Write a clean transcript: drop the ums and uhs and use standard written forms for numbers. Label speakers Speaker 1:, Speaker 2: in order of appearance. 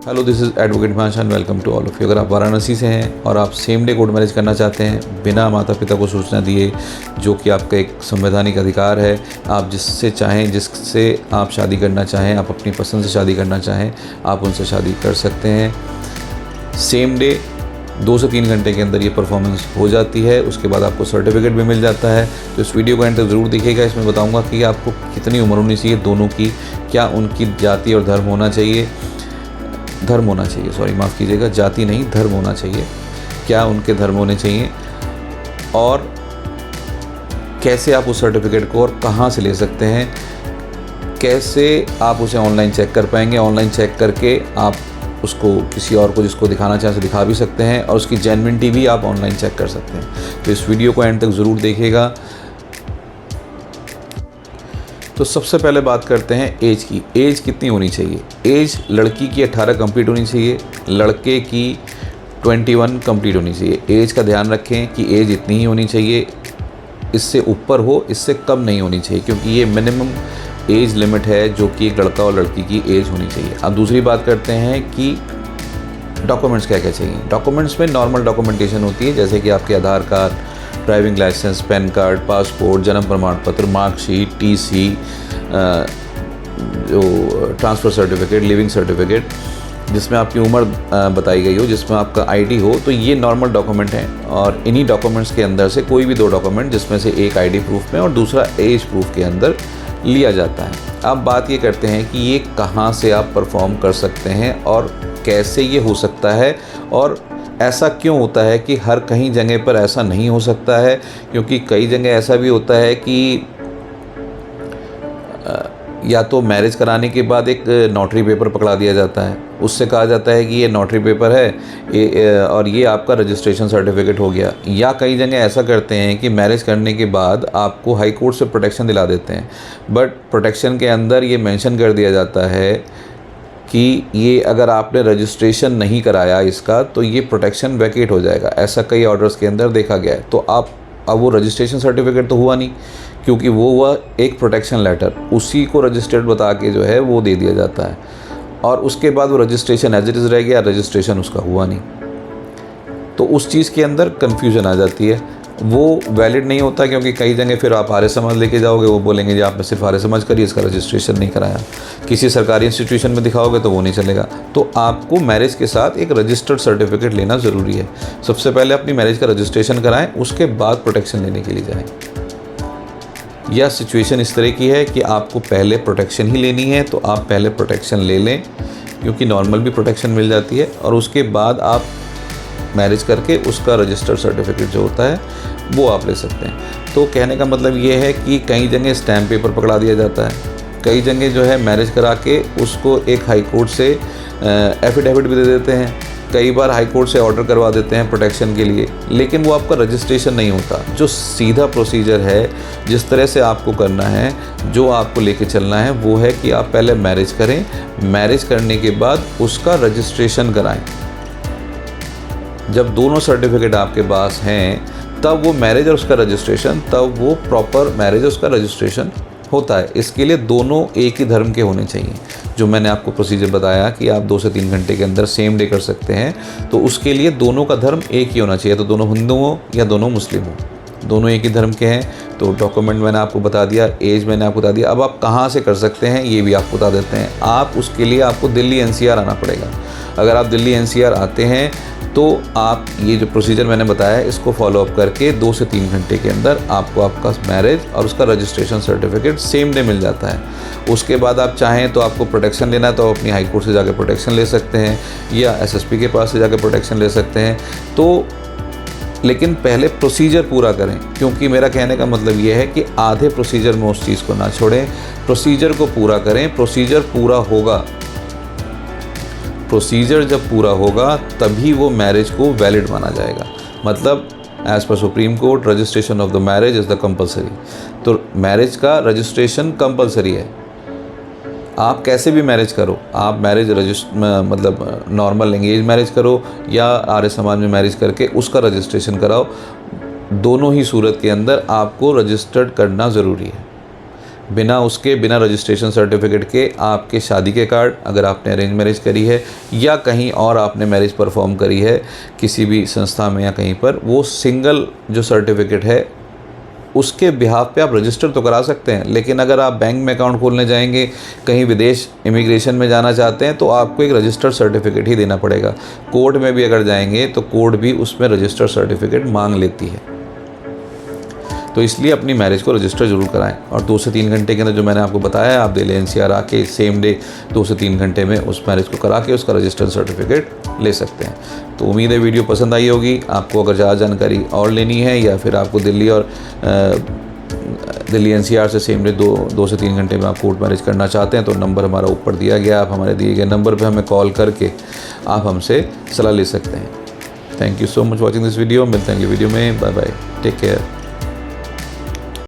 Speaker 1: Hello, this is advocate Himanshu and welcome to all of you. अगर आप वाराणसी से हैं और आप सेम डे कोर्ट मैरिज करना चाहते हैं बिना माता पिता को सूचना दिए, जो कि आपका एक संवैधानिक अधिकार है, आप जिससे चाहें, जिससे आप शादी करना चाहें, आप अपनी पसंद से शादी करना चाहें, आप उनसे शादी कर सकते हैं। सेम डे 2 से 3 घंटे के अंदर ये परफॉर्मेंस हो जाती है। उसके बाद आपको सर्टिफिकेट भी मिल जाता है। तो इस वीडियो को एंड तक ज़रूर देखिएगा। इसमें बताऊंगा कि आपको कितनी उम्र होनी चाहिए दोनों की, क्या उनकी जाति और धर्म होना चाहिए, माफ़ कीजिएगा, जाति नहीं धर्म होना चाहिए, क्या उनके धर्म होने चाहिए, और कैसे आप उस सर्टिफिकेट को और कहाँ से ले सकते हैं, कैसे आप उसे ऑनलाइन चेक कर पाएंगे। ऑनलाइन चेक करके आप उसको किसी और को जिसको दिखाना चाहें दिखा भी सकते हैं, और उसकी जेन्युइनिटी भी आप ऑनलाइन चेक कर सकते हैं। तो इस वीडियो को एंड तक ज़रूर देखिएगा। तो सबसे पहले बात करते हैं एज की। एज कितनी होनी चाहिए? एज लड़की की 18 कंप्लीट होनी चाहिए, लड़के की 21 कंप्लीट होनी चाहिए। एज का ध्यान रखें कि एज इतनी ही होनी चाहिए, इससे ऊपर हो, इससे कम नहीं होनी चाहिए, क्योंकि ये मिनिमम एज लिमिट है जो कि एक लड़का और लड़की की एज होनी चाहिए। अब दूसरी बात करते हैं कि डॉक्यूमेंट्स क्या क्या चाहिए। डॉक्यूमेंट्स में नॉर्मल डॉक्यूमेंटेशन होती है, जैसे कि आपके Aadhaar card, driving licence, PAN card, passport, जन्म प्रमाण पत्र, मार्कशीट, टीसी, जो ट्रांसफ़र सर्टिफिकेट, लिविंग सर्टिफिकेट, जिसमें आपकी उम्र बताई गई हो, जिसमें आपका आईडी हो। तो ये नॉर्मल डॉक्यूमेंट हैं, और इन्हीं डॉक्यूमेंट्स के अंदर से कोई भी 2 डॉक्यूमेंट, जिसमें से एक आईडी प्रूफ में और दूसरा एज प्रूफ के अंदर लिया जाता है। अब बात ये करते हैं कि ये कहाँ से आप परफॉर्म कर सकते हैं और कैसे ये हो सकता है, और ऐसा क्यों होता है कि हर कहीं जगह पर ऐसा नहीं हो सकता है। क्योंकि कई जगह ऐसा भी होता है कि या तो मैरिज कराने के बाद एक नोटरी पेपर पकड़ा दिया जाता है, उससे कहा जाता है कि ये नोटरी पेपर है और ये आपका रजिस्ट्रेशन सर्टिफिकेट हो गया। या कई जगह ऐसा करते हैं कि मैरिज करने के बाद आपको हाई कोर्ट से प्रोटेक्शन दिला देते हैं, बट प्रोटेक्शन के अंदर ये मेंशन कर दिया जाता है कि ये अगर आपने रजिस्ट्रेशन नहीं कराया इसका, तो ये प्रोटेक्शन वैकेट हो जाएगा। ऐसा कई ऑर्डर्स के अंदर देखा गया है। तो अब वो रजिस्ट्रेशन सर्टिफिकेट तो हुआ नहीं, क्योंकि वो हुआ एक प्रोटेक्शन लेटर, उसी को रजिस्टर्ड बता के जो है वो दे दिया जाता है, और उसके बाद वो रजिस्ट्रेशन एज इट इज़ रह गया, रजिस्ट्रेशन उसका हुआ नहीं। तो उस चीज़ के अंदर कन्फ्यूजन आ जाती है, वो वैलिड नहीं होता। क्योंकि कई जगह फिर आप आर्य समाज लेके जाओगे, वो बोलेंगे जी आपने सिर्फ आर्य समाज करिए, इसका रजिस्ट्रेशन नहीं कराया। किसी सरकारी इंस्टीट्यूशन में दिखाओगे तो वो नहीं चलेगा। तो आपको मैरिज के साथ एक रजिस्टर्ड सर्टिफिकेट लेना ज़रूरी है। सबसे पहले अपनी मैरिज का रजिस्ट्रेशन कराएं, उसके बाद प्रोटेक्शन लेने के लिए जाएँ। यह सिचुएशन इस तरह की है कि आपको पहले प्रोटेक्शन ही लेनी है, तो आप पहले प्रोटेक्शन ले लें, क्योंकि नॉर्मल भी प्रोटेक्शन मिल जाती है, और उसके बाद आप मैरिज करके उसका रजिस्टर्ड सर्टिफिकेट जो होता है वो आप ले सकते हैं। तो कहने का मतलब ये है कि कई जगह स्टैम्प पेपर पकड़ा दिया जाता है, कई जगह जो है मैरिज करा के उसको एक हाई कोर्ट से एफिडेविट भी दे देते हैं, कई बार हाई कोर्ट से ऑर्डर करवा देते हैं प्रोटेक्शन के लिए, लेकिन वो आपका रजिस्ट्रेशन नहीं होता। जो सीधा प्रोसीजर है, जिस तरह से आपको करना है, जो आपको लेके चलना है, वो है कि आप पहले मैरिज करें, मैरिज करने के बाद उसका रजिस्ट्रेशन कराएं। जब दोनों सर्टिफिकेट आपके पास हैं, तब वो मैरिज और उसका रजिस्ट्रेशन, तब वो प्रॉपर मैरिज और उसका रजिस्ट्रेशन होता है। इसके लिए दोनों एक ही धर्म के होने चाहिए। जो मैंने आपको प्रोसीजर बताया कि आप 2 से 3 घंटे के अंदर सेम डे कर सकते हैं, तो उसके लिए दोनों का धर्म एक ही होना चाहिए। तो दोनों हिंदू हो या दोनों मुस्लिम हो, दोनों एक ही धर्म के हैं। तो डॉक्यूमेंट मैंने आपको बता दिया, एज मैंने आपको बता दिया। अब आप कहाँ से कर सकते हैं ये भी आपको बता देते हैं। आप उसके लिए आपको दिल्ली NCR आना पड़ेगा। अगर आप दिल्ली NCR आते हैं तो आप ये जो प्रोसीजर मैंने बताया है, इसको फॉलोअप करके 2 से 3 घंटे के अंदर आपको आपका मैरिज और उसका registration certificate same day meal जाता है। उसके बाद आप चाहें तो आपको प्रोटेक्शन लेना है तो अपनी हाई कोर्ट से जाकर प्रोटेक्शन ले सकते हैं, या SSP के पास से जाकर प्रोटेक्शन ले सकते हैं। तो लेकिन पहले प्रोसीजर पूरा करें, क्योंकि मेरा कहने का मतलब ये है कि आधे प्रोसीजर में उस चीज़ को ना छोड़ें, प्रोसीजर को पूरा करें। प्रोसीजर पूरा होगा, प्रोसीजर जब पूरा होगा तभी वो मैरिज को वैलिड माना जाएगा। मतलब as per supreme court, registration of the marriage is the compulsory. तो मैरिज का रजिस्ट्रेशन कंपलसरी है। आप कैसे भी मैरिज करो, आप मैरिज मतलब नॉर्मल एंगेज मैरिज करो या आर्य समाज में मैरिज करके उसका रजिस्ट्रेशन कराओ, दोनों ही सूरत के अंदर आपको रजिस्टर्ड करना ज़रूरी है। बिना रजिस्ट्रेशन सर्टिफिकेट के आपके शादी के कार्ड, अगर आपने अरेंज मैरिज करी है या कहीं और आपने मैरिज परफॉर्म करी है किसी भी संस्था में या कहीं पर, वो सिंगल जो सर्टिफिकेट है उसके बिहाफ पे आप रजिस्टर तो करा सकते हैं। लेकिन अगर आप बैंक में अकाउंट खोलने जाएंगे, कहीं विदेश इमिग्रेशन में जाना चाहते हैं, तो आपको एक रजिस्टर्ड सर्टिफिकेट ही देना पड़ेगा। कोर्ट में भी अगर जाएंगे तो कोर्ट भी उसमें रजिस्टर्ड सर्टिफिकेट मांग लेती है। तो इसलिए अपनी मैरिज को रजिस्टर ज़रूर कराएं। और 2 से 3 घंटे के अंदर जो मैंने आपको बताया, आप दिल्ली एनसीआर आके सेम डे 2 से 3 घंटे में उस मैरिज को करा के उसका रजिस्टर्ड सर्टिफिकेट ले सकते हैं। तो उम्मीद है वीडियो पसंद आई होगी। आपको अगर ज़्यादा जानकारी और लेनी है या फिर आपको दिल्ली एनसीआर से सेम डे 2 से 3 घंटे में आप कोर्ट मैरिज करना चाहते हैं, तो नंबर हमारा ऊपर दिया गया, आप हमारे दिए गए नंबर पर हमें कॉल करके आप हमसे सलाह ले सकते हैं। Thank you so much watching this video. मिलते हैं अगली वीडियो में। Bye bye, take care.